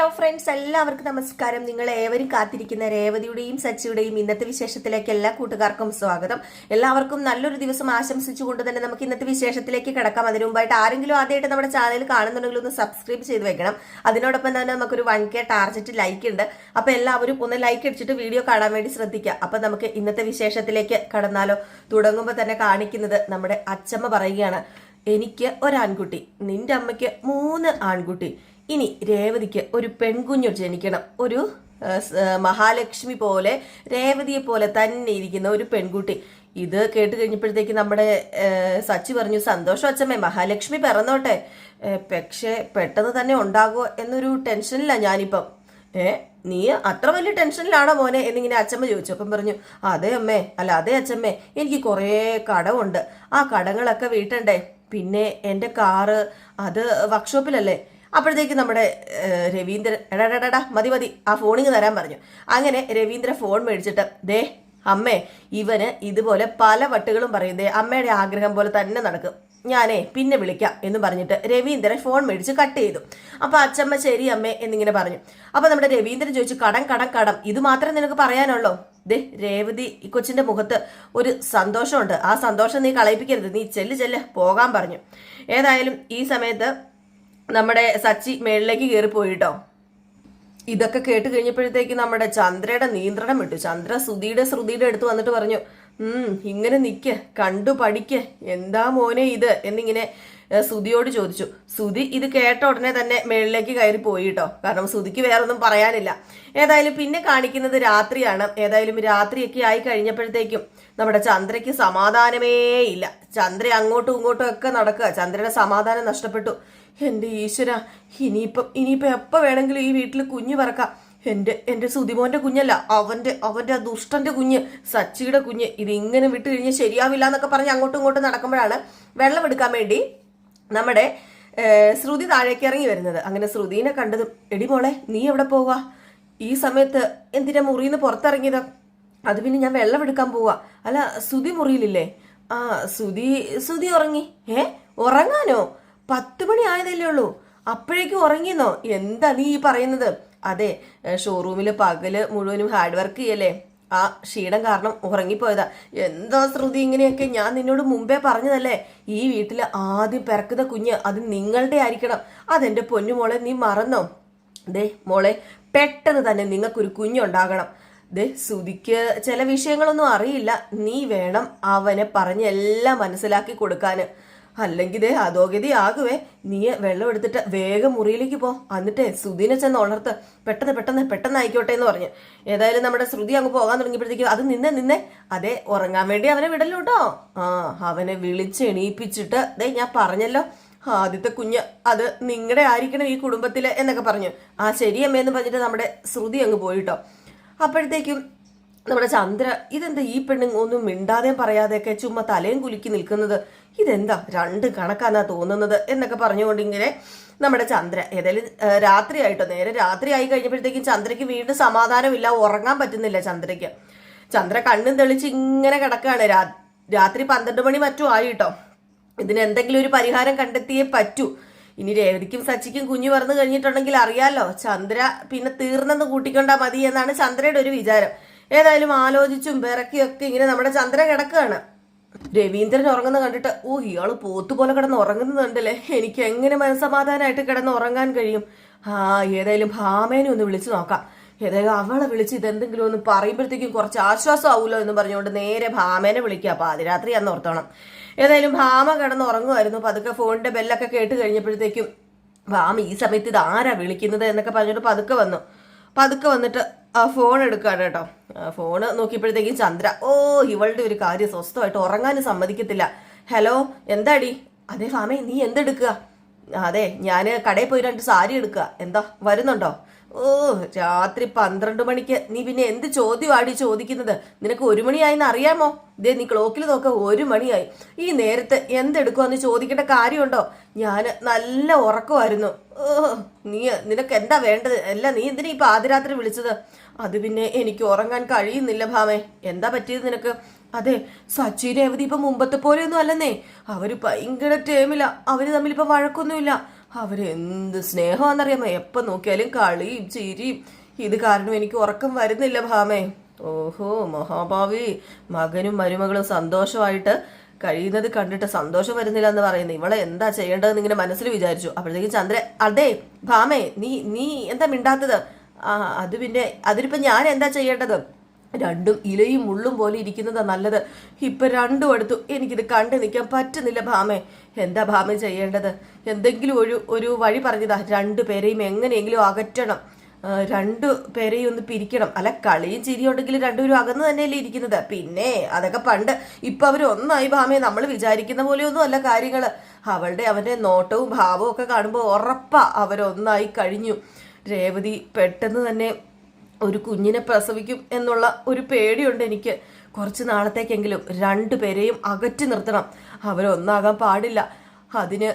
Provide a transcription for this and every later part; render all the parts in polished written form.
Hello friends, എല്ലാവർക്കും നമസ്കാരം. നിങ്ങൾ ഏവരും കാത്തിരിക്കുന്ന രേവതിയുടെയും സച്ചിയുടെയും ഇന്നത്തെ വിശേഷത്തിലേക്ക് എല്ലാ കൂട്ടുകാർക്കും സ്വാഗതം. എല്ലാവർക്കും നല്ലൊരു ദിവസം ആശംസിച്ചുകൊണ്ട് തന്നെ നമുക്ക് ഇന്നത്തെ വിശേഷത്തിലേക്ക് കിടക്കാം. അതിനു മുമ്പായിട്ട് ആരെങ്കിലും ആദ്യമായിട്ട് നമ്മുടെ ചാനൽ കാണുന്നുണ്ടെങ്കിൽ ഒന്ന് സബ്സ്ക്രൈബ് ചെയ്ത് വെക്കണം. അതിനോടൊപ്പം തന്നെ നമുക്കൊരു 1K ടാർജറ്റ് ലൈക്ക് ഉണ്ട്. അപ്പൊ എല്ലാവരും ഒന്ന് ലൈക്ക് അടിച്ചിട്ട് വീഡിയോ കാണാൻ വേണ്ടി ശ്രദ്ധിക്കുക. അപ്പൊ നമുക്ക് ഇന്നത്തെ വിശേഷത്തിലേക്ക് കടന്നാലോ. തുടങ്ങുമ്പോൾ തന്നെ കാണിക്കുന്നത് നമ്മുടെ അച്ചമ്മ പറയുകയാണ്, എനിക്ക് ഒരാൺകുട്ടി, നിന്റെ അമ്മയ്ക്ക് 3 ആൺകുട്ടി, ഇനി രേവതിക്ക് ഒരു പെൺകുഞ്ഞു ജനിക്കണം. ഒരു മഹാലക്ഷ്മി പോലെ രേവതിയെ പോലെ തന്നെ ഇരിക്കുന്ന ഒരു പെൺകുട്ടി. ഇത് കേട്ട് കഴിഞ്ഞപ്പോഴത്തേക്ക് നമ്മുടെ സച്ചി പറഞ്ഞു, സന്തോഷം അച്ഛമ്മേ, മഹാലക്ഷ്മി പിറന്നോട്ടെ, പക്ഷേ പെട്ടെന്ന് തന്നെ ഉണ്ടാകുമോ എന്നൊരു ടെൻഷനില്ല ഞാനിപ്പം. നീ അത്ര വലിയ ടെൻഷനിലാണോ മോനെ എന്നിങ്ങനെ അച്ഛമ്മ ചോദിച്ചു. അപ്പം പറഞ്ഞു, അതെ അമ്മേ, അല്ല അതെ അച്ഛമ്മേ, എനിക്ക് കുറേ കടമുണ്ട്, ആ കടങ്ങളൊക്കെ വീട്ടണ്ടേ, പിന്നെ എൻ്റെ കാറ് അത് വർക്ക്ഷോപ്പിലല്ലേ. അപ്പോഴത്തേക്ക് നമ്മുടെ രവീന്ദ്രൻ എടാ മതി ആ ഫോണിങ് തരാൻ പറഞ്ഞു. അങ്ങനെ രവീന്ദ്ര ഫോൺ മേടിച്ചിട്ട്, ദേ അമ്മേ, ഇവന് ഇതുപോലെ പല വട്ടുകളും പറയും, ദേ അമ്മയുടെ ആഗ്രഹം പോലെ തന്നെ നടക്കും, ഞാനേ പിന്നെ വിളിക്കാം എന്ന് പറഞ്ഞിട്ട് രവീന്ദ്രൻ ഫോൺ മേടിച്ച് കട്ട് ചെയ്തു. അപ്പൊ അച്ഛമ്മ ശരി അമ്മേ എന്നിങ്ങനെ പറഞ്ഞു. അപ്പൊ നമ്മുടെ രവീന്ദ്രൻ ചോദിച്ചു, കടം ഇത് മാത്രമേ നിനക്ക് പറയാനുള്ളൂ? ദേ രേവതി ഈ കൊച്ചിന്റെ മുഖത്ത് ഒരു സന്തോഷമുണ്ട്, ആ സന്തോഷം നീ കളയിപ്പിക്കരുത്, നീ ചെല്ല് പോകാൻ പറഞ്ഞു. ഏതായാലും ഈ സമയത്ത് നമ്മുടെ സച്ചി മേളിലേക്ക് കയറിപ്പോയിട്ടോ. ഇതൊക്കെ കേട്ട് കഴിഞ്ഞപ്പോഴത്തേക്ക് നമ്മുടെ ചന്ദ്രയുടെ നിയന്ത്രണം വിട്ടു. ചന്ദ്ര ശ്രുതിയുടെ അടുത്ത് വന്നിട്ട് പറഞ്ഞു, ഇങ്ങനെ നിക്ക്, കണ്ടു പഠിക്ക്, എന്താ മോനെ ഇത് എന്നിങ്ങനെ ശ്രുതിയോട് ചോദിച്ചു. ശ്രുതി ഇത് കേട്ട ഉടനെ തന്നെ മേളിലേക്ക് കയറി പോയിട്ടോ, കാരണം ശ്രുതിക്ക് വേറൊന്നും പറയാനില്ല. ഏതായാലും പിന്നെ കാണിക്കുന്നത് രാത്രിയാണ്. ഏതായാലും രാത്രിയൊക്കെ ആയി കഴിഞ്ഞപ്പോഴത്തേക്കും നമ്മുടെ ചന്ദ്രയ്ക്ക് സമാധാനമേ ഇല്ല. ചന്ദ്ര അങ്ങോട്ടും ഇങ്ങോട്ടും ഒക്കെ നടക്കുക, ചന്ദ്രയുടെ സമാധാനം നഷ്ടപ്പെട്ടു. എന്റെ ഈശ്വര, ഇനിയിപ്പം എപ്പോൾ വേണമെങ്കിലും ഈ വീട്ടിൽ കുഞ്ഞു പറക്കാം. എന്റെ സുതിമോന്റെ കുഞ്ഞല്ല, അവന്റെ ദുഷ്ടന്റെ കുഞ്ഞ്, സച്ചിയുടെ കുഞ്ഞ്, ഇത് ഇങ്ങനെ വിട്ടു കഴിഞ്ഞാൽ ശരിയാവില്ല എന്നൊക്കെ പറഞ്ഞ് അങ്ങോട്ടും ഇങ്ങോട്ടും നടക്കുമ്പോഴാണ് വെള്ളം എടുക്കാൻ വേണ്ടി നമ്മുടെ ശ്രുതി താഴേക്ക് ഇറങ്ങി വരുന്നത്. അങ്ങനെ ശ്രുതിനെ കണ്ടതും, എടി മോളെ നീ എവിടെ പോവാ ഈ സമയത്ത്, എന്തിനാ മുറിയിൽ നിന്ന് പുറത്തിറങ്ങിയത്? അത് പിന്നെ ഞാൻ വെള്ളം എടുക്കാൻ പോവാ. അല്ല ശ്രുതി മുറിയിലില്ലേ? ആ ശ്രുതി ഉറങ്ങി. ഉറങ്ങാനോ? 10 മണി ആയതല്ലേ ഉള്ളൂ, അപ്പോഴേക്കും ഉറങ്ങിയെന്നോ? എന്താ നീ ഈ പറയുന്നത്? അതെ, ഷോറൂമിൽ പകല് മുഴുവനും ഹാർഡ് വർക്ക് ചെയ്യല്ലേ, ആ ക്ഷീണം കാരണം ഉറങ്ങിപ്പോയതാ. എന്താ ശ്രുതി ഇങ്ങനെയൊക്കെ? ഞാൻ നിന്നോട് മുമ്പേ പറഞ്ഞതല്ലേ, ഈ വീട്ടിൽ ആദ്യം പിറക്കുന്ന കുഞ്ഞ് അത് നിങ്ങളുടെ ആയിരിക്കണം. അതെന്റെ പൊന്നുമോളെ, നീ മറന്നോ? ദേ മോളെ, പെട്ടെന്ന് തന്നെ നിങ്ങൾക്കൊരു കുഞ്ഞുണ്ടാകണം. ദേ ശ്രുതിക്ക് ചില വിഷയങ്ങളൊന്നും അറിയില്ല, നീ വേണം അവനെ പറഞ്ഞ് എല്ലാം മനസ്സിലാക്കി കൊടുക്കാന്, അല്ലെങ്കിൽ ദേ അധോഗതി ആകുവേ. നീ വെള്ളം എടുത്തിട്ട് വേഗം മുറിയിലേക്ക് പോ, എന്നിട്ടേ ശ്രുതിനെ ചെന്ന് ഉണർത്ത്, പെട്ടെന്ന് ആയിക്കോട്ടെ എന്ന് പറഞ്ഞു. ഏതായാലും നമ്മുടെ ശ്രുതി അങ്ങ് പോകാൻ തുടങ്ങിയപ്പോഴത്തേക്കും, അത് നിന്നെ അതെ ഉറങ്ങാൻ വേണ്ടി അവനെ വിടല്ലോ കേട്ടോ. അവനെ വിളിച്ച് എണീപ്പിച്ചിട്ട്, ദേ ഞാൻ പറഞ്ഞല്ലോ ആദ്യത്തെ കുഞ്ഞ് അത് നിങ്ങളുടെ ആയിരിക്കണം ഈ കുടുംബത്തില് എന്നൊക്കെ പറഞ്ഞു. ആ ശരിയമ്മയെന്ന് പറഞ്ഞിട്ട് നമ്മുടെ ശ്രുതി അങ്ങ് പോയിട്ടോ. അപ്പോഴത്തേക്കും നമ്മുടെ ചന്ദ്ര, ഇതെന്താ ഈ പെണ്ണ് ഒന്നും മിണ്ടാതെയും പറയാതെയൊക്കെ ചുമ്മാ തലയും കുലുക്കി നിൽക്കുന്നത്, ഇതെന്താ 2 കണക്കാന്നാ തോന്നുന്നത് എന്നൊക്കെ പറഞ്ഞുകൊണ്ട് ഇങ്ങനെ നമ്മുടെ ചന്ദ്ര. ഏതായാലും രാത്രിയായിട്ടോ, നേരെ രാത്രി ആയി കഴിഞ്ഞപ്പോഴത്തേക്കും ചന്ദ്രയ്ക്ക് വീണ്ടും സമാധാനമില്ല, ഉറങ്ങാൻ പറ്റുന്നില്ല ചന്ദ്രയ്ക്ക്. ചന്ദ്ര കണ്ണും തെളിച്ച് ഇങ്ങനെ കിടക്കാണ്. രാത്രി 12 മണി മറ്റും ആയിട്ടോ. ഇതിന് എന്തെങ്കിലും ഒരു പരിഹാരം കണ്ടെത്തിയേ പറ്റൂ. ഇനി രേവതിക്കും സച്ചിക്കും കുഞ്ഞു പറന്നു കഴിഞ്ഞിട്ടുണ്ടെങ്കിൽ അറിയാലോ, ചന്ദ്ര പിന്നെ തീർന്നെന്ന് കൂട്ടിക്കൊണ്ടാ മതി എന്നാണ് ചന്ദ്രയുടെ ഒരു വിചാരം. ഏതായാലും ആലോചിച്ചും പിറക്കിയൊക്കെ ഇങ്ങനെ നമ്മുടെ ചന്ദ്ര കിടക്കുകയാണ്. രവീന്ദ്രൻ ഉറങ്ങുന്ന കണ്ടിട്ട്, ഇയാള് പോത്തുപോലെ കിടന്ന് ഉറങ്ങുന്നുണ്ടല്ലേ, എനിക്ക് എങ്ങനെ മനസ്സമാധാനമായിട്ട് കിടന്ന് ഉറങ്ങാൻ കഴിയും? ഏതായാലും ഭാമേനെ ഒന്ന് വിളിച്ചു നോക്കാം. ഏതായാലും അവളെ വിളിച്ച് ഇതെന്തെങ്കിലും ഒന്ന് പറയുമ്പോഴത്തേക്കും കുറച്ച് ആശ്വാസം ആവുമല്ലോ എന്ന് പറഞ്ഞുകൊണ്ട് നേരെ ഭാമേനെ വിളിക്കുക. അപ്പൊ അതിരാത്രി അന്ന് ഓർത്തോണം. ഏതായാലും ഭാമ കിടന്ന് ഉറങ്ങുമായിരുന്നു. പതുക്കെ ഫോണിന്റെ ബെല്ലൊക്കെ കേട്ട് കഴിഞ്ഞപ്പോഴത്തേക്കും ഭാമ, ഈ സമയത്ത് ഇത് ആരാ വിളിക്കുന്നത് എന്നൊക്കെ പറഞ്ഞിട്ട് പതുക്കെ വന്നിട്ട് ആ ഫോൺ എടുക്കുകയാണ് കേട്ടോ. ഫോണ് നോക്കിയപ്പോഴത്തേക്കും ചന്ദ്ര, ഇവളുടെ ഒരു കാര്യം സ്വസ്ഥമായിട്ട് ഉറങ്ങാനും സമ്മതിക്കത്തില്ല. ഹലോ, എന്താടി? അതെ ഭാമേ, നീ എന്തെടുക്കുക? അതെ, ഞാൻ കടയിൽ പോയി 2 സാരി എടുക്കുക. എന്താ വരുന്നുണ്ടോ? രാത്രി 12 മണിക്ക് നീ പിന്നെ എന്ത് ചോദ്യമാടി ചോദിക്കുന്നത്? നിനക്ക് 1 മണിയായിന്ന് അറിയാമോ? ദേ നീ ക്ലോക്കിൽ നോക്ക, 1 മണിയായി. ഈ നേരത്തെ എന്തെടുക്കുവാന്ന് ചോദിക്കേണ്ട കാര്യമുണ്ടോ? ഞാൻ നല്ല ഉറക്കമായിരുന്നു. നിനക്ക് എന്താ വേണ്ടത്? അല്ല, നീ എന്തിനാ ഈ പാതിരാത്രി വിളിച്ചത്? അത് പിന്നെ എനിക്ക് ഉറങ്ങാൻ കഴിയുന്നില്ല ഭാമേ. എന്താ പറ്റിയത് നിനക്ക്? അതെ, സച്ചി രേവതി ഇപ്പൊ മുമ്പത്തെ പോലെയൊന്നും അല്ലെന്നേ, അവര് ഭയങ്കര ടേമില്ല, അവര് തമ്മിൽ ഇപ്പൊ വഴക്കൊന്നുമില്ല. അവരെന്ത് സ്നേഹമാണെന്നറിയാമോ, എപ്പം നോക്കിയാലും കളിയും ചിരിയും. ഇത് കാരണം എനിക്ക് ഉറക്കം വരുന്നില്ല ഭാമേ. ഓഹോ മഹാഭാവി, മകനും മരുമകളും സന്തോഷമായിട്ട് കഴിയുന്നത് കണ്ടിട്ട് സന്തോഷം വരുന്നില്ല എന്ന് പറയുന്നത്, ഇവളെ എന്താ ചെയ്യേണ്ടതെന്ന് ഇങ്ങനെ മനസ്സിൽ വിചാരിച്ചു. അപ്പോഴത്തേക്കും ചന്ദ്രൻ, അതെ ഭാമേ, നീ എന്താ മിണ്ടാത്തത്? അത് പിന്നെ അതിനിപ്പോ ഞാൻ എന്താ ചെയ്യേണ്ടത്? രണ്ടും ഇലയും മുള്ളും പോലെ ഇരിക്കുന്നതാ നല്ലത്. ഇപ്പൊ രണ്ടും എടുത്തു, എനിക്കിത് കണ്ടു നിൽക്കാൻ പറ്റുന്നില്ല ഭാമേ. എന്താ ഭാമ ചെയ്യേണ്ടത്? എന്തെങ്കിലും ഒരു വഴി പറഞ്ഞതാ. രണ്ടുപേരെയും എങ്ങനെയെങ്കിലും അകറ്റണം, രണ്ടുപേരെയും ഒന്ന് പിരിക്കണം. അല്ല, കളിയും ചിരിയും ഉണ്ടെങ്കിൽ രണ്ടുപേരും അകന്ന് തന്നെയല്ലേ ഇരിക്കുന്നത്. പിന്നെ അതൊക്കെ പണ്ട്. ഇപ്പൊ അവർ ഒന്നായി ഭാമയെ. നമ്മൾ വിചാരിക്കുന്ന പോലെയൊന്നും അല്ല കാര്യങ്ങള്. അവന്റെ നോട്ടവും ഭാവവും ഒക്കെ കാണുമ്പോൾ ഉറപ്പാ അവരൊന്നായി കഴിഞ്ഞു. രേവതി പെട്ടെന്ന് തന്നെ ഒരു കുഞ്ഞിനെ പ്രസവിക്കും എന്നുള്ള ഒരു പേടിയുണ്ട് എനിക്ക്. കുറച്ച് നാളത്തേക്കെങ്കിലും രണ്ടുപേരെയും അകറ്റി നിർത്തണം. അവരൊന്നാകാൻ പാടില്ല. അതിന്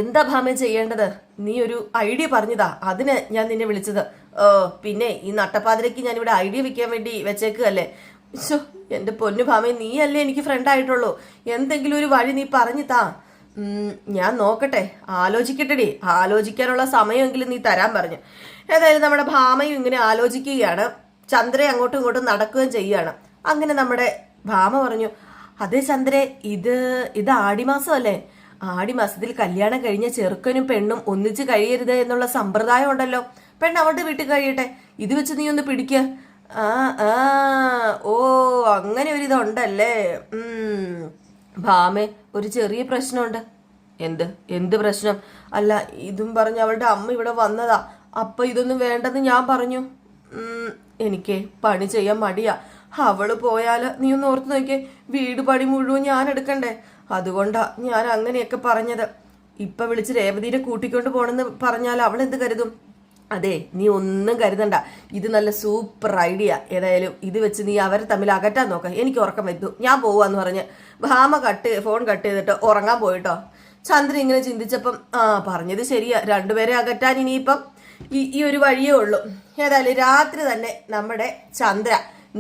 എന്താ ഭാമ ചെയ്യേണ്ടത്? നീ ഒരു ഐഡിയ പറഞ്ഞതാ, അതിന് ഞാൻ നിന്നെ വിളിച്ചത്. പിന്നെ ഈ നട്ടപ്പാതിരയ്ക്ക് ഞാനിവിടെ ഐഡിയ വെക്കാൻ വേണ്ടി വെച്ചേക്കല്ലേ? എന്റെ പൊന്നു ഭാമ, നീ അല്ലേ എനിക്ക് ഫ്രണ്ട് ആയിട്ടുള്ളൂ. എന്തെങ്കിലും ഒരു വഴി നീ പറഞ്ഞു താ. ഞാൻ നോക്കട്ടെ, ആലോചിക്കട്ടെടി. ആലോചിക്കാനുള്ള സമയമെങ്കിലും നീ തരാൻ പറഞ്ഞു. ഏതായാലും നമ്മുടെ ഭാമയും ഇങ്ങനെ ആലോചിക്കുകയാണ്. ചന്ദ്ര അങ്ങോട്ടും ഇങ്ങോട്ടും നടക്കുകയും ചെയ്യുകയാണ്. അങ്ങനെ നമ്മുടെ ഭാമ പറഞ്ഞു, അതെ ചന്ദ്രേ, ഇത് ആടിമാസമല്ലേ? ആടിമാസത്തിൽ കല്യാണം കഴിഞ്ഞ ചെറുക്കനും പെണ്ണും ഒന്നിച്ച് കഴിയരുത് എന്നുള്ള സമ്പ്രദായം ഉണ്ടല്ലോ. പെണ്ണ് അവളുടെ വീട്ടിൽ കഴിയട്ടെ, ഇത് വെച്ച് നീ ഒന്ന് പിടിക്കുക. ഓ അങ്ങനെ ഒരിതുണ്ടല്ലേ. ഭാമേ, ഒരു ചെറിയ പ്രശ്നമുണ്ട്. എന്ത് പ്രശ്നം? അല്ല, ഇതും പറഞ്ഞ് അവളുടെ അമ്മ ഇവിടെ വന്നതാ. അപ്പൊ ഇതൊന്നും വേണ്ടെന്ന് ഞാൻ പറഞ്ഞു. എനിക്ക് പണി ചെയ്യാൻ മടിയാ. അവള് പോയാല് നീ ഒന്ന് ഓർത്ത് നോക്കിയേ, വീട് പണി മുഴുവൻ ഞാൻ എടുക്കണ്ടേ. അതുകൊണ്ടാ ഞാൻ അങ്ങനെയൊക്കെ പറഞ്ഞത്. ഇപ്പൊ വിളിച്ച് രേവതിനെ കൂട്ടിക്കൊണ്ട് പോണെന്ന് പറഞ്ഞാൽ അവൾ എന്ത് കരുതും? അതെ, നീ ഒന്നും കരുതണ്ട. ഇത് നല്ല സൂപ്പർ ഐഡിയ. ഏതായാലും ഇത് വെച്ച് നീ അവരെ തമ്മിൽ അകറ്റാൻ നോക്ക. എനിക്ക് ഉറക്കം വരുന്നു, ഞാൻ പോവാന്ന് പറഞ്ഞ് ഭാമ ഫോൺ കട്ട് ചെയ്തിട്ട് ഉറങ്ങാൻ പോയിട്ടോ. ചന്ദ്രൻ ഇങ്ങനെ ചിന്തിച്ചപ്പം പറഞ്ഞത് ശരിയാ. രണ്ടുപേരെ അകറ്റാൻ ഇനിയിപ്പം ഈ ഒരു വഴിയേ ഉള്ളൂ. ഏതായാലും രാത്രി തന്നെ നമ്മുടെ ചന്ദ്ര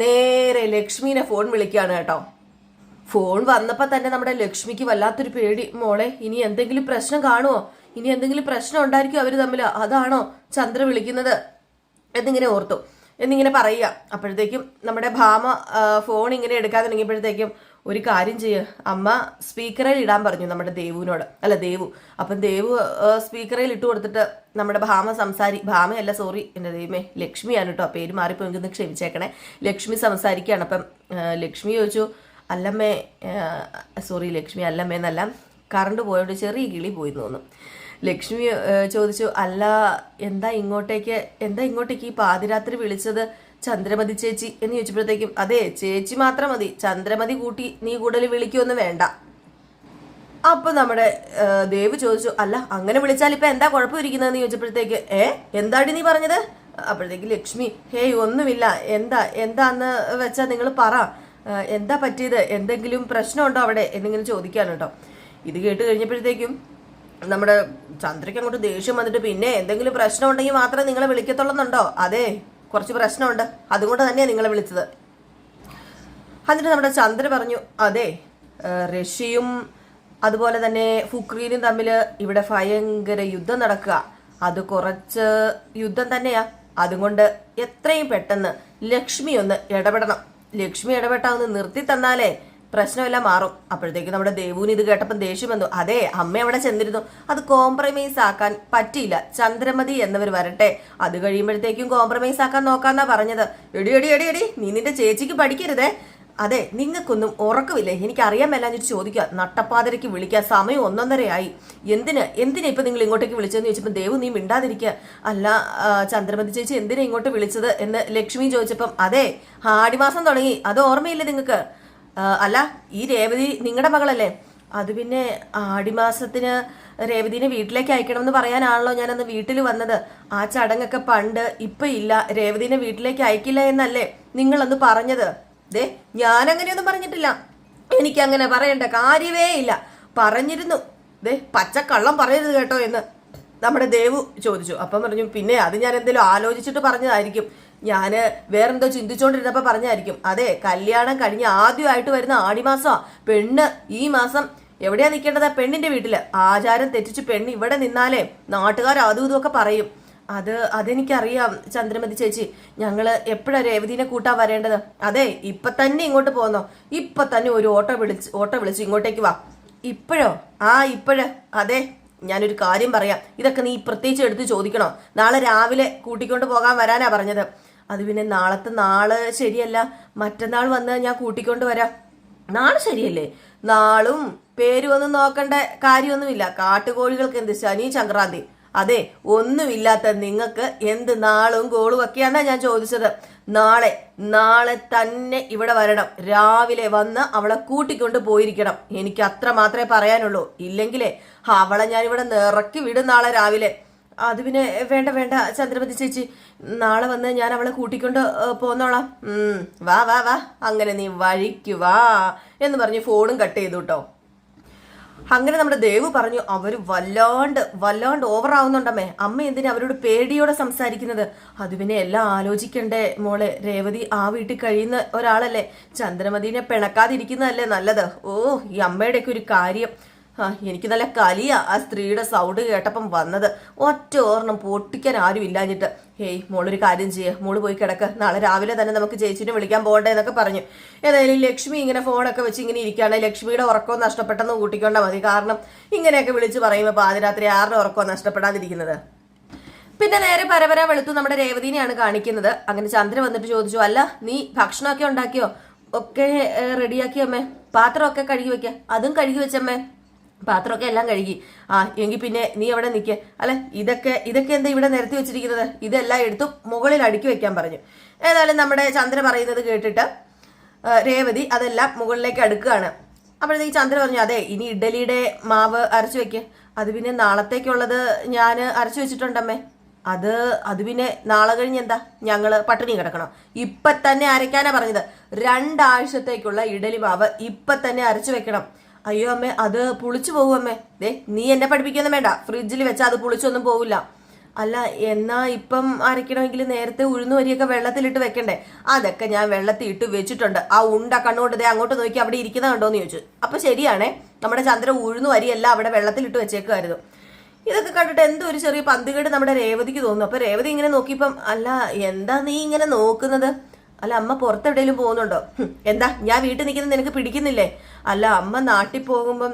നേരെ ലക്ഷ്മീനെ ഫോൺ വിളിക്കുകയാണ് കേട്ടോ. ഫോൺ വന്നപ്പോ തന്നെ നമ്മുടെ ലക്ഷ്മിക്ക് വല്ലാത്തൊരു പേടി. മോളെ, ഇനി എന്തെങ്കിലും പ്രശ്നം കാണുമോ? ഇനി എന്തെങ്കിലും പ്രശ്നം ഉണ്ടായിരിക്കും അവര് തമ്മിൽ, അതാണോ ചന്ദ്ര വിളിക്കുന്നത് എന്നിങ്ങനെ ഓർത്തു. എന്നിങ്ങനെ പറയുക. അപ്പോഴത്തേക്കും നമ്മുടെ ഭാമ ഫോൺ ഇങ്ങനെ എടുക്കാൻ തുടങ്ങിയപ്പോഴത്തേക്കും ഒരു കാര്യം ചെയ്യുക, അമ്മ സ്പീക്കറിൽ ഇടാൻ പറഞ്ഞു നമ്മുടെ ദേവുവിനോട്. അല്ല, ദേവു. അപ്പം ദേവു സ്പീക്കറിൽ ഇട്ട് കൊടുത്തിട്ട് നമ്മുടെ ഭാമയല്ല, സോറി എൻ്റെ ദൈവമേ, ലക്ഷ്മിയാണ് കേട്ടോ, പേര് മാറിപ്പോ, എനിക്കൊന്ന് ക്ഷമിച്ചേക്കണേ. ലക്ഷ്മി സംസാരിക്കുകയാണ്. അപ്പം ലക്ഷ്മി ചോദിച്ചു, അല്ലമ്മേ, സോറി ലക്ഷ്മി അല്ലമ്മേ എന്നല്ല, കറണ്ട് പോയോണ്ട് ചെറിയ കിളി പോയി തോന്നും. ലക്ഷ്മി ചോദിച്ചു, അല്ല എന്താ ഇങ്ങോട്ടേക്ക് ഈ പാതിരാത്രി വിളിച്ചത് ചന്ദ്രമതി ചേച്ചി എന്ന് ചോദിച്ചപ്പോഴത്തേക്കും, അതെ ചേച്ചി മാത്രം മതി, ചന്ദ്രമതി കൂട്ടി നീ കൂടുതൽ വിളിക്കൊന്നും വേണ്ട. അപ്പൊ നമ്മുടെ ദേവ് ചോദിച്ചു, അല്ല അങ്ങനെ വിളിച്ചാൽ ഇപ്പൊ എന്താ കുഴപ്പമിരിക്കുന്നതെന്ന് ചോദിച്ചപ്പോഴത്തേക്ക്, എന്താടി നീ പറഞ്ഞത്? അപ്പോഴത്തേക്ക് ലക്ഷ്മി, ഹേയ് ഒന്നുമില്ല, എന്താന്ന് വെച്ചാ നിങ്ങൾ പറ, എന്താ പറ്റിയത്, എന്തെങ്കിലും പ്രശ്നമുണ്ടോ അവിടെ എന്നിങ്ങനെ ചോദിക്കാണ് കേട്ടോ. ഇത് കേട്ട് കഴിഞ്ഞപ്പോഴത്തേക്കും നമ്മുടെ ചന്ദ്രയ്ക്ക് അങ്ങോട്ട് ദേഷ്യം വന്നിട്ട്, പിന്നെ എന്തെങ്കിലും പ്രശ്നം ഉണ്ടെങ്കിൽ മാത്രമേ നിങ്ങളെ വിളിക്കത്തുള്ളെന്നുണ്ടോ? അതെ, കുറച്ച് പ്രശ്നമുണ്ട്, അതുകൊണ്ട് തന്നെയാണ് നിങ്ങളെ വിളിച്ചത്. എന്നിട്ട് നമ്മുടെ ചന്ദ്ര പറഞ്ഞു, അതെ റഷ്യയും അതുപോലെ തന്നെ ഫുക്രീനും തമ്മിൽ ഇവിടെ ഭയങ്കര യുദ്ധം നടക്കുക. അത് കുറച്ച് യുദ്ധം തന്നെയാ. അതുകൊണ്ട് എത്രയും പെട്ടെന്ന് ലക്ഷ്മി ഒന്ന് ഇടപെടണം. ലക്ഷ്മി ഇടപെട്ടാന്ന് നിർത്തി തന്നാലേ പ്രശ്നമെല്ലാം മാറും. അപ്പോഴത്തേക്ക് നമ്മുടെ ദേവുവിന് ഇത് കേട്ടപ്പം ദേഷ്യം വന്നു. അതെ, അമ്മ അവിടെ ചെന്നിരുന്നു, അത് കോംപ്രമൈസ് ആക്കാൻ പറ്റിയില്ല, ചന്ദ്രമതി എന്നവർ വരട്ടെ, അത് കഴിയുമ്പോഴത്തേക്കും കോംപ്രമൈസ് ആക്കാൻ നോക്കാന്നാ പറഞ്ഞത്. എടി നീ നിന്റെ ചേച്ചിക്ക് പഠിക്കരുതേ. അതെ, നിങ്ങൾക്കൊന്നും ഉറക്കമില്ലേ? എനിക്ക് അറിയാൻ മേലാഞ്ഞിട്ട് ചോദിക്കുക. നട്ടപ്പാതിരയ്ക്ക് വിളിക്കുക, സമയം 1:30 എന്തിനാ ഇപ്പൊ നിങ്ങൾ ഇങ്ങോട്ടേക്ക് വിളിച്ചതെന്ന് ചോദിച്ചപ്പോൾ ദേവു നീ മിണ്ടാതിരിക്കുക. അല്ല ചന്ദ്രമതി ചേച്ചി എന്തിനാ ഇങ്ങോട്ട് വിളിച്ചത് എന്ന് ലക്ഷ്മി ചോദിച്ചപ്പം, അതെ ആടിമാസം തുടങ്ങി, അത് ഓർമ്മയില്ലേ നിങ്ങൾക്ക്? അല്ല, ഈ രേവതി നിങ്ങളുടെ മകളല്ലേ? അത് പിന്നെ ആടിമാസത്തിന് രേവതിനെ വീട്ടിലേക്ക് അയക്കണം എന്ന് പറയാനാണല്ലോ ഞാനന്ന് വീട്ടിൽ വന്നത്. ആ ചടങ്ങൊക്കെ പണ്ട്, ഇപ്പൊ ഇല്ല, രേവതിനെ വീട്ടിലേക്ക് അയക്കില്ല എന്നല്ലേ നിങ്ങളന്ന് പറഞ്ഞത്? ദേ, ഞാനങ്ങനെയൊന്നും പറഞ്ഞിട്ടില്ല, എനിക്കങ്ങനെ പറയേണ്ട കാര്യമേ ഇല്ല. പറഞ്ഞിരുന്നു, ദേ പച്ചക്കള്ളം പറയരുത് കേട്ടോ എന്ന് നമ്മുടെ ദേവു ചോദിച്ചു. അപ്പം പറഞ്ഞു, പിന്നെ അത് ഞാൻ എന്തെങ്കിലും ആലോചിച്ചിട്ട് പറഞ്ഞതായിരിക്കും, ഞാൻ വേറെന്തോ ചിന്തിച്ചോണ്ടിരുന്നപ്പോ പറഞ്ഞായിരിക്കും. അതെ, കല്യാണം കഴിഞ്ഞ് ആദ്യമായിട്ട് വരുന്ന ആടിമാസമാ. പെണ്ണ് ഈ മാസം എവിടെയാ നിൽക്കേണ്ടത്? പെണ്ണിന്റെ വീട്ടില്. ആചാരം തെറ്റിച്ച് പെണ്ണ് ഇവിടെ നിന്നാലേ നാട്ടുകാർ അതും ഇതുമൊക്കെ പറയും. അതെനിക്കറിയാം ചന്ദ്രമതി ചേച്ചി. ഞങ്ങള് എപ്പോഴാ രേവതിനെ കൂട്ടാൻ വരേണ്ടത്? അതെ, ഇപ്പൊ തന്നെ ഇങ്ങോട്ട് പോന്നോ? ഇപ്പൊ തന്നെ ഒരു ഓട്ടോ വിളിച്ച് ഇങ്ങോട്ടേക്ക് വാ. ഇപ്പോഴോ? ഇപ്പോഴ്. അതെ, ഞാനൊരു കാര്യം പറയാം. ഇതൊക്കെ നീ പ്രത്യേകിച്ച് എടുത്ത് ചോദിക്കണോ? നാളെ രാവിലെ കൂട്ടിക്കൊണ്ട് പോകാൻ വരാനാ പറഞ്ഞത്. അത് പിന്നെ നാളെ ശരിയല്ല, മറ്റന്നാൾ വന്ന് ഞാൻ കൂട്ടിക്കൊണ്ട് വരാം. നാളെ ശരിയല്ലേ? നാളും പേരും ഒന്നും നോക്കേണ്ട കാര്യമൊന്നുമില്ല. കാട്ടുകോഴികൾക്ക് എന്ത് ശനി സംക്രാന്തി? അതെ, ഒന്നുമില്ലാത്ത നിങ്ങൾക്ക് എന്ത് നാളും ഗോളും ഒക്കെയാന്നാ ഞാൻ ചോദിച്ചത്. നാളെ തന്നെ ഇവിടെ വരണം. രാവിലെ വന്ന് അവളെ കൂട്ടിക്കൊണ്ട് പോയിരിക്കണം. എനിക്ക് അത്ര മാത്രമേ പറയാനുള്ളൂ. ഇല്ലെങ്കിലേ അവളെ ഞാൻ ഇവിടെ നിറക്കി വിടും നാളെ രാവിലെ. അത് പിന്നെ വേണ്ട ചന്ദ്രമതി ചേച്ചി, നാളെ വന്ന് ഞാൻ അവളെ കൂട്ടിക്കൊണ്ട് പോന്നോളാം. വാ വാ വാ, അങ്ങനെ നീ വഴിക്ക് വാ എന്ന് പറഞ്ഞ് ഫോണും കട്ട് ചെയ്തു കേട്ടോ. അങ്ങനെ നമ്മുടെ ദേവു പറഞ്ഞു, അവര് വല്ലാണ്ട് ഓവർ ആവുന്നുണ്ടമ്മേ. അമ്മ എന്തിനാ അവരോട് പേടിയോടെ സംസാരിക്കുന്നത്? അത് പിന്നെ എല്ലാം ആലോചിക്കണ്ടേ മോളെ. രേവതി ആ വീട്ടിൽ കഴിയുന്ന ഒരാളല്ലേ. ചന്ദ്രമതിനെ പിണക്കാതിരിക്കുന്നതല്ലേ നല്ലത്. ഈ അമ്മയുടെയൊക്കെ ഒരു കാര്യം. എനിക്ക് നല്ല കലിയാ ആ സ്ത്രീയുടെ സൗണ്ട് കേട്ടപ്പം വന്നത്. ഒറ്റ ഓർണം പൊട്ടിക്കാൻ ആരും ഇല്ലാഞ്ഞിട്ട്. മോളൊരു കാര്യം ചെയ്യേ, മോള് പോയി കിടക്ക്. നാളെ രാവിലെ തന്നെ നമുക്ക് ചേച്ചിനെ വിളിക്കാൻ പോകണ്ടേ എന്നൊക്കെ പറഞ്ഞു. ഏതായാലും ലക്ഷ്മി ഇങ്ങനെ ഫോണൊക്കെ വെച്ച് ഇങ്ങനെ ഇരിക്കുകയാണ്. ലക്ഷ്മിയുടെ ഉറക്കവും നഷ്ടപ്പെട്ടെന്ന് കൂട്ടിക്കൊണ്ടാൽ മതി. കാരണം ഇങ്ങനെയൊക്കെ വിളിച്ച് പറയുമ്പോൾ പാതിരാത്രി ആരുടെ ഉറക്കവും നഷ്ടപ്പെടാതിരിക്കുന്നത്. പിന്നെ നേരെ പരപര വെളുത്തു നമ്മുടെ രേവതിനെയാണ് കാണിക്കുന്നത്. അങ്ങനെ ചന്ദ്ര വന്നിട്ട് ചോദിച്ചു, അല്ല നീ ഭക്ഷണമൊക്കെ ഉണ്ടാക്കിയോ? ഒക്കെ റെഡിയാക്കിയോ അമ്മേ? പാത്രമൊക്കെ കഴുകി വെക്ക. അതും കഴുകി വെച്ചമ്മേ. പാത്രമൊക്കെ എല്ലാം കഴുകി. എങ്കിൽ പിന്നെ നീ അവിടെ നിൽക്കേ. അല്ലെ, ഇതൊക്കെ എന്താ ഇവിടെ നിരത്തി വെച്ചിരിക്കുന്നത്? ഇതെല്ലാം എടുത്തു മുകളിൽ അടുക്കി വെക്കാൻ പറഞ്ഞു. ഏതായാലും നമ്മുടെ ചന്ദ്ര പറയുന്നത് കേട്ടിട്ട് രേവതി അതെല്ലാം മുകളിലേക്ക് അടുക്കുകയാണ്. അപ്പോഴത്തേക്ക് ചന്ദ്ര പറഞ്ഞു, അതെ ഇനി ഇഡ്ഡലിയുടെ മാവ് അരച്ചു വെക്ക്. അത് പിന്നെ നാളത്തേക്കുള്ളത് ഞാൻ അരച്ചു വെച്ചിട്ടുണ്ടമ്മേ. അത് പിന്നെ നാളെ കഴിഞ്ഞ് എന്താ ഞങ്ങള് പട്ടിണി കിടക്കണം? ഇപ്പൊ തന്നെ അരയ്ക്കാനാ പറഞ്ഞത്. 2 ആഴ്ചത്തേക്കുള്ള ഇഡലി മാവ് ഇപ്പൊ തന്നെ അരച്ചു വെക്കണം. അയ്യോ അമ്മേ, അത് പുളിച്ചു പോകും അമ്മേ. നീ എന്നെ പഠിപ്പിക്കൊന്നും വേണ്ട. ഫ്രിഡ്ജിൽ വെച്ചാൽ അത് പുളിച്ചൊന്നും പോവില്ല. അല്ല, എന്നാ ഇപ്പം അരയ്ക്കണമെങ്കിൽ നേരത്തെ ഉഴുന്നുവരിയൊക്കെ വെള്ളത്തിലിട്ട് വെക്കണ്ടേ? അതൊക്കെ ഞാൻ വെള്ളത്തിൽ ഇട്ട് വെച്ചിട്ടുണ്ട്. ആ ഉണ്ട കണ്ണുകൊണ്ട് അങ്ങോട്ട് നോക്കി അവിടെ ഇരിക്കുന്ന കണ്ടോന്ന് ചോദിച്ചു. അപ്പൊ ശരിയാണേ, നമ്മുടെ ചന്ദ്ര ഉഴുന്നുവരിയെല്ലാം അവിടെ വെള്ളത്തിലിട്ട് വെച്ചേക്കുമായിരുന്നു. ഇതൊക്കെ കണ്ടിട്ട് എന്തോ ഒരു ചെറിയ പന്തുകേട് നമ്മുടെ രേവതിക്ക് തോന്നുന്നു. അപ്പൊ രേവതി ഇങ്ങനെ നോക്കിയപ്പം, അല്ല എന്താ നീ ഇങ്ങനെ നോക്കുന്നത്? അല്ല അമ്മ പുറത്തെവിടെയെങ്കിലും പോകുന്നുണ്ടോ? എന്താ ഞാൻ വീട്ടിൽ നിൽക്കുന്നത് നിനക്ക് പിടിക്കുന്നില്ലേ? അല്ല അമ്മ നാട്ടിൽ പോകുമ്പം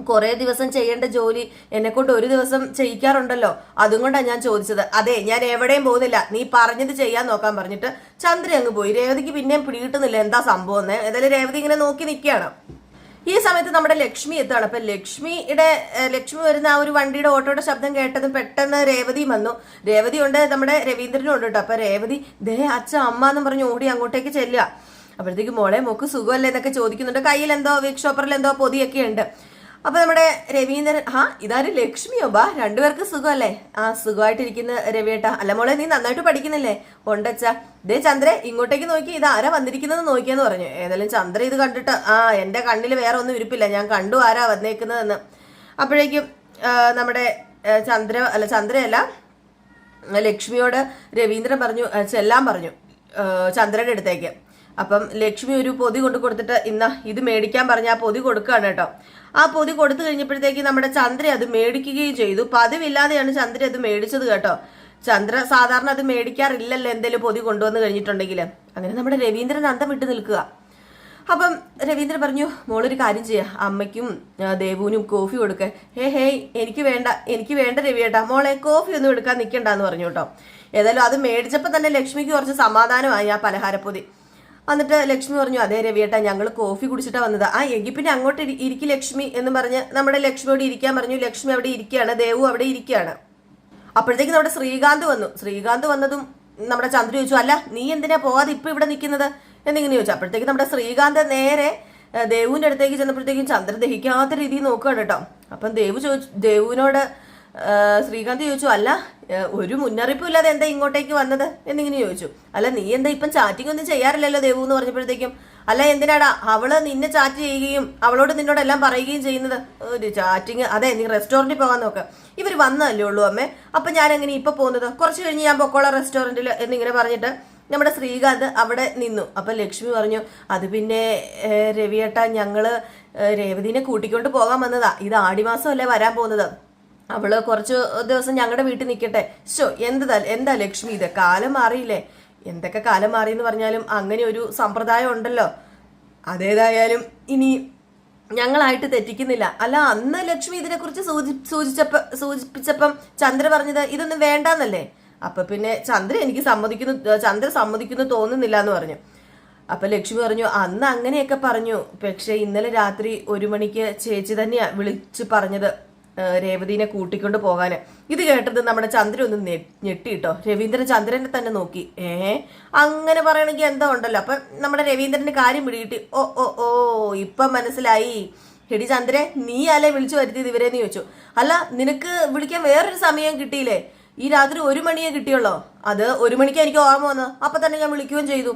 കുറെ ദിവസം ചെയ്യേണ്ട ജോലി എന്നെ കൊണ്ട് ഒരു ദിവസം ചെയ്യിക്കാറുണ്ടല്ലോ, അതും കൊണ്ടാണ് ഞാൻ ചോദിച്ചത്. അതെ, ഞാൻ എവിടെയും പോകുന്നില്ല, നീ പറഞ്ഞത് ചെയ്യാൻ നോക്കാൻ പറഞ്ഞിട്ട് ചന്ദ്ര അങ്ങ് പോയി. രേവതിക്ക് പിന്നെയും പിടികിട്ടുന്നില്ല എന്താ സംഭവം എന്ന്. ഏതായാലും രേവതി ഇങ്ങനെ നോക്കി നിൽക്കുകയാണ്. ഈ സമയത്ത് നമ്മുടെ ലക്ഷ്മി എത്താണ്. അപ്പൊ ലക്ഷ്മി വരുന്ന ആ ഒരു വണ്ടിയുടെ ഓട്ടോയുടെ ശബ്ദം കേട്ടതും പെട്ടെന്ന് രേവതി വന്നു. രേവതി ഉണ്ട്, നമ്മുടെ രവീന്ദ്രനും ഉണ്ട് കേട്ടോ. അപ്പൊ രേവതി അച്ഛ അമ്മ എന്നും പറഞ്ഞു ഓടി അങ്ങോട്ടേക്ക് ചെല്ലുക. അപ്പോഴത്തേക്ക് മോക്ക് സുഖമല്ലേ എന്നൊക്കെ ചോദിക്കുന്നുണ്ട്. കയ്യിൽ എന്തോ വീക്ക് ഷോപ്പറിൽ എന്തോ പൊതിയൊക്കെ ഉണ്ട്. അപ്പൊ നമ്മുടെ രവീന്ദ്രൻ, ഇതാരും ലക്ഷ്മിയോ? രണ്ടുപേർക്ക് സുഖമല്ലേ? സുഖമായിട്ടിരിക്കുന്ന രവിയേട്ടാ. അല്ല മോളെ, നീ നന്നായിട്ട് പഠിക്കുന്നില്ലേ? ഉണ്ടച്ചാ. ചന്ദ്ര ഇങ്ങോട്ടേക്ക് നോക്കി, ഇത് ആരാ വന്നിരിക്കുന്നത് നോക്കിയെന്ന് പറഞ്ഞു. ഏതായാലും ചന്ദ്ര ഇത് കണ്ടിട്ട്, എന്റെ കണ്ണിൽ വേറെ ഒന്നും ഇരിപ്പില്ല, ഞാൻ കണ്ടു ആരാ വന്നേക്കുന്നതെന്ന്. അപ്പോഴേക്കും നമ്മുടെ ചന്ദ്രയല്ല ലക്ഷ്മിയോട് രവീന്ദ്രൻ പറഞ്ഞു ചെല്ലാൻ പറഞ്ഞു ചന്ദ്രയുടെ അടുത്തേക്ക്. അപ്പം ലക്ഷ്മി ഒരു പൊതി കൊണ്ട് കൊടുത്തിട്ട്, ഇത് മേടിക്കാൻ പറഞ്ഞ ആ പൊതി കൊടുക്കുകയാണ് കേട്ടോ. ആ പൊതി കൊടുത്തു കഴിഞ്ഞപ്പോഴത്തേക്ക് നമ്മുടെ ചന്ദ്ര അത് മേടിക്കുകയും ചെയ്തു. പതിവില്ലാതെയാണ് ചന്ദ്ര അത് മേടിച്ചത് കേട്ടോ. ചന്ദ്ര സാധാരണ അത് മേടിക്കാറില്ലല്ലോ എന്തെങ്കിലും പൊതി കൊണ്ടുവന്ന് കഴിഞ്ഞിട്ടുണ്ടെങ്കിൽ. അങ്ങനെ നമ്മുടെ രവീന്ദ്രൻ അന്തം വിട്ട് നിൽക്കുക. അപ്പം രവീന്ദ്രൻ പറഞ്ഞു, മോളൊരു കാര്യം ചെയ്യാം, അമ്മയ്ക്കും ദേവുവിനും കോഫി കൊടുക്ക. എനിക്ക് വേണ്ട രവിയേട്ടാ, മോളെ കോഫി ഒന്നും എടുക്കാൻ നിൽക്കണ്ടെന്ന് പറഞ്ഞു കേട്ടോ. ഏതായാലും അത് മേടിച്ചപ്പോൾ തന്നെ ലക്ഷ്മിക്ക് കുറച്ച് സമാധാനമായി ആ പലഹാരപ്പൊതി. എന്നിട്ട് ലക്ഷ്മി പറഞ്ഞു, അതേ രവിയേട്ടാ, ഞങ്ങൾ കോഫി കുടിച്ചിട്ടാ വന്നത്. എങ്കിൽ പിന്നെ അങ്ങോട്ട് ഇരിക്കും ലക്ഷ്മി എന്ന് പറഞ്ഞ് നമ്മുടെ ലക്ഷ്മിയോട് ഇരിക്കാൻ പറഞ്ഞു. ലക്ഷ്മി അവിടെ ഇരിക്കുകയാണ്, ദേവു അവിടെ ഇരിക്കുകയാണ്. അപ്പോഴത്തേക്ക് നമ്മുടെ ശ്രീകാന്ത് വന്നു. ശ്രീകാന്ത് വന്നതും നമ്മുടെ ചന്ദ്ര ചോദിച്ചു, അല്ല നീ എന്തിനാ പോവാതെ ഇപ്പൊ ഇവിടെ നിൽക്കുന്നത് എന്നിങ്ങനെ ചോദിച്ചു. അപ്പോഴത്തേക്ക് നമ്മുടെ ശ്രീകാന്ത് നേരെ ദേവുവിന്റെ അടുത്തേക്ക് ചെന്നപ്പോഴത്തേക്കും ചന്ദ്ര ദഹിക്കാത്ത രീതിയിൽ നോക്കുകയാണ് കേട്ടോ. അപ്പം ദേവുവിനോട് ശ്രീകാന്ത് ചോദിച്ചു, അല്ല ഒരു മുന്നറിയിപ്പും ഇല്ലാതെ എന്താ ഇങ്ങോട്ടേക്ക് വന്നത് എന്നിങ്ങനെ ചോദിച്ചു. അല്ല നീ എന്താ ഇപ്പം ചാറ്റിംഗ് ഒന്നും ചെയ്യാറില്ലല്ലോ ദേവു എന്ന് പറഞ്ഞപ്പോഴത്തേക്കും, അല്ല എന്തിനാടാ അവള് നിന്നെ ചാറ്റ് ചെയ്യുകയും അവളോട് നിന്നോടെല്ലാം പറയുകയും ചെയ്യുന്നത്? ഒരു ചാറ്റിങ്, അതെ നീ റെസ്റ്റോറന്റിൽ പോകാൻ നോക്ക്. ഇവർ വന്നല്ലേ ഉള്ളൂ അമ്മേ, അപ്പൊ ഞാൻ എങ്ങനെ ഇപ്പൊ പോകുന്നത്? കുറച്ച് കഴിഞ്ഞ് ഞാൻ പൊക്കോളാം റെസ്റ്റോറന്റിൽ എന്നിങ്ങനെ പറഞ്ഞിട്ട് നമ്മുടെ ശ്രീകാന്ത് അവിടെ നിന്നു. അപ്പൊ ലക്ഷ്മി പറഞ്ഞു, അത് പിന്നെ രവിയേട്ടാ, ഞങ്ങള് രേവതിനെ കൂട്ടിക്കൊണ്ട് പോകാൻ വന്നതാ. ഇത് ആടിമാസമല്ലേ വരാൻ പോകുന്നത്. അവള് കുറച്ച് ദിവസം ഞങ്ങളുടെ വീട്ടിൽ നിൽക്കട്ടെ. എന്താ ലക്ഷ്മി ഇത്, കാലം മാറിയില്ലേ? എന്തൊക്കെ കാലം മാറിയെന്ന് പറഞ്ഞാലും അങ്ങനെ ഒരു സമ്പ്രദായം ഉണ്ടല്ലോ. അതേതായാലും ഇനി ഞങ്ങളായിട്ട് തെറ്റിക്കുന്നില്ല. അല്ല, അന്ന് ലക്ഷ്മി ഇതിനെക്കുറിച്ച് സൂചിപ്പിച്ചപ്പം ചന്ദ്ര പറഞ്ഞത് ഇതൊന്നും വേണ്ടെന്നല്ലേ. അപ്പൊ പിന്നെ ചന്ദ്ര സമ്മതിക്കുന്നു തോന്നുന്നില്ല എന്ന് പറഞ്ഞു. അപ്പൊ ലക്ഷ്മി പറഞ്ഞു അന്ന് അങ്ങനെയൊക്കെ പറഞ്ഞു, പക്ഷെ ഇന്നലെ രാത്രി 1 മണിക്ക് ചേച്ചി തന്നെയാ വിളിച്ച് പറഞ്ഞത് രേവതിനെ കൂട്ടിക്കൊണ്ട് പോകാന്. ഇത് കേട്ടത് നമ്മുടെ ചന്ദ്രൻ ഒന്ന് ഞെട്ടിട്ടോ. രവീന്ദ്രൻ ചന്ദ്രനെ തന്നെ നോക്കി. അങ്ങനെ പറയണമെങ്കിൽ എന്താ ഉണ്ടല്ലോ. അപ്പൊ നമ്മുടെ രവീന്ദ്രന്റെ കാര്യം പിടികിട്ടി. ഓ ഓ ഓ ഇപ്പൊ മനസ്സിലായി. എടി ചന്ദ്രൻ, നീ അല്ലേ വിളിച്ചു വരുത്തിയത് ഇവരെന്ന് ചോദിച്ചു. അല്ല, നിനക്ക് വിളിക്കാൻ വേറൊരു സമയം കിട്ടിയില്ലേ? ഈ രാത്രി 1 മണിയേ കിട്ടിയുള്ളോ? അത് 1 മണിക്ക് എനിക്ക് ഓർമ്മ വന്നു. അപ്പൊ തന്നെ ഞാൻ വിളിക്കുകയും ചെയ്തു.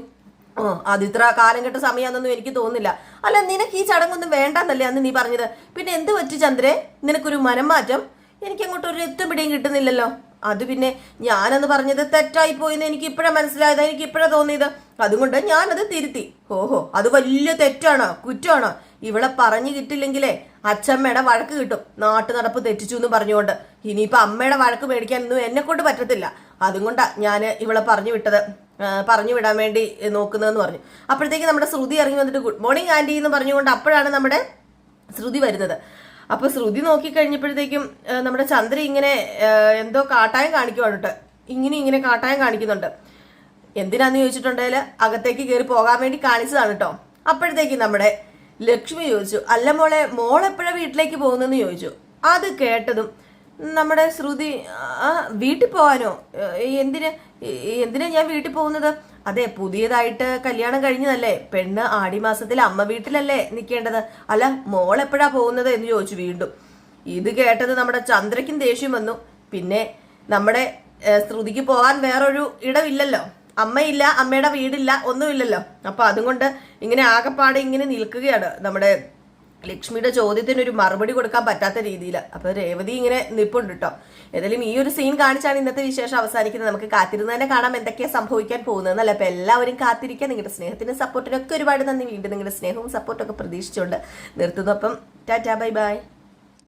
അത് ഇത്ര കാലം കെട്ട സമയമാണെന്നൊന്നും എനിക്ക് തോന്നുന്നില്ല. അല്ല, നിനക്ക് ഈ ചടങ്ങൊന്നും വേണ്ടെന്നല്ലേ അന്ന് നീ പറഞ്ഞത്? പിന്നെ എന്ത് പറ്റി ചന്ദ്രേ, നിനക്കൊരു മനം മാറ്റം? എനിക്ക് അങ്ങോട്ട് ഒരു എത്തും പിടിയും കിട്ടുന്നില്ലല്ലോ. അത് പിന്നെ ഞാനന്ന് പറഞ്ഞത് തെറ്റായി പോയിന്ന് എനിക്ക് ഇപ്പഴാ മനസ്സിലായത്, എനിക്ക് ഇപ്പഴാ തോന്നിയത്. അതുകൊണ്ട് ഞാനത് തിരുത്തി. ഓഹോ, അത് വലിയ തെറ്റാണോ, കുറ്റമാണോ? ഇവളെ പറഞ്ഞു കിട്ടില്ലെങ്കിലേ അച്ഛമ്മയുടെ വഴക്ക് കിട്ടും. നാട്ടു നടപ്പ് തെറ്റിച്ചു എന്ന് പറഞ്ഞുകൊണ്ട്. ഇനിയിപ്പൊ അമ്മയുടെ വഴക്ക് മേടിക്കാനൊന്നും എന്നെ കൊണ്ട് പറ്റത്തില്ല. അതുകൊണ്ടാ ഞാൻ ഇവളെ പറഞ്ഞു വിടാൻ വേണ്ടി നോക്കുന്നതെന്ന് പറഞ്ഞു. അപ്പോഴത്തേക്ക് നമ്മുടെ ശ്രുതി ഇറങ്ങി വന്നിട്ട് ഗുഡ് മോർണിംഗ് ആന്റി എന്ന് പറഞ്ഞുകൊണ്ട് അപ്പോഴാണ് നമ്മുടെ ശ്രുതി വരുന്നത്. അപ്പൊ ശ്രുതി നോക്കിക്കഴിഞ്ഞപ്പോഴത്തേക്കും നമ്മുടെ ചന്ദ്ര ഇങ്ങനെ എന്തോ കാട്ടായം കാണിക്കുവാണ് കേട്ടോ. ഇങ്ങനെ കാട്ടായം കാണിക്കുന്നുണ്ട്. എന്തിനാന്ന് ചോദിച്ചിട്ടുണ്ടെങ്കിൽ അകത്തേക്ക് കയറി പോകാൻ വേണ്ടി കാണിച്ചതാണ് കേട്ടോ. അപ്പോഴത്തേക്ക് നമ്മുടെ ലക്ഷ്മി ചോദിച്ചു, അല്ല മോളെപ്പോഴാ വീട്ടിലേക്ക് പോകുന്നെന്ന് ചോദിച്ചു. അത് കേട്ടതും നമ്മുടെ ശ്രുതി വീട്ടിൽ പോകാനോ? എന്തിനാ ഞാൻ വീട്ടിൽ പോകുന്നത്? അതെ, പുതിയതായിട്ട് കല്യാണം കഴിഞ്ഞതല്ലേ, പെണ്ണ് ആടിമാസത്തിൽ അമ്മ വീട്ടിലല്ലേ നിൽക്കേണ്ടത്. അല്ല, മോളെപ്പോഴാ പോകുന്നത് എന്ന് ചോദിച്ചു വീണ്ടും. ഇത് കേട്ടത് നമ്മുടെ ചന്ദ്രയ്ക്കും ദേഷ്യം വന്നു. പിന്നെ നമ്മുടെ ശ്രുതിക്ക് പോകാൻ വേറൊരു ഇടമില്ലല്ലോ, അമ്മയില്ല, അമ്മയുടെ വീടില്ല, ഒന്നുമില്ലല്ലോ. അപ്പൊ അതുകൊണ്ട് ഇങ്ങനെ ആകെപ്പാടെ ഇങ്ങനെ നിൽക്കുകയാണ്. നമ്മുടെ ലക്ഷ്മിയുടെ ചോദ്യത്തിന് ഒരു മറുപടി കൊടുക്കാൻ പറ്റാത്ത രീതിയിൽ. അപ്പൊ രേവതി ഇങ്ങനെ നിൽപ്പുണ്ട് കേട്ടോ. ഏതായാലും ഈ ഒരു സീൻ കാണിച്ചാണ് ഇന്നത്തെ വിശേഷം അവസാനിക്കുന്നത്. നമുക്ക് കാത്തിരുന്ന് തന്നെ കാണാം എന്തൊക്കെയാ സംഭവിക്കാൻ പോകുന്നതെന്നല്ല. അപ്പൊ എല്ലാവരും കാത്തിരിക്കുക. നിങ്ങളുടെ സ്നേഹത്തിനും സപ്പോർട്ടിനൊക്കെ ഒരുപാട് നന്ദി. വീണ്ടും നിങ്ങളുടെ സ്നേഹവും സപ്പോർട്ടൊക്കെ പ്രതീക്ഷിച്ചുകൊണ്ട് നിർത്തുന്നു. അപ്പം ടാറ്റാ, ബൈ ബൈ.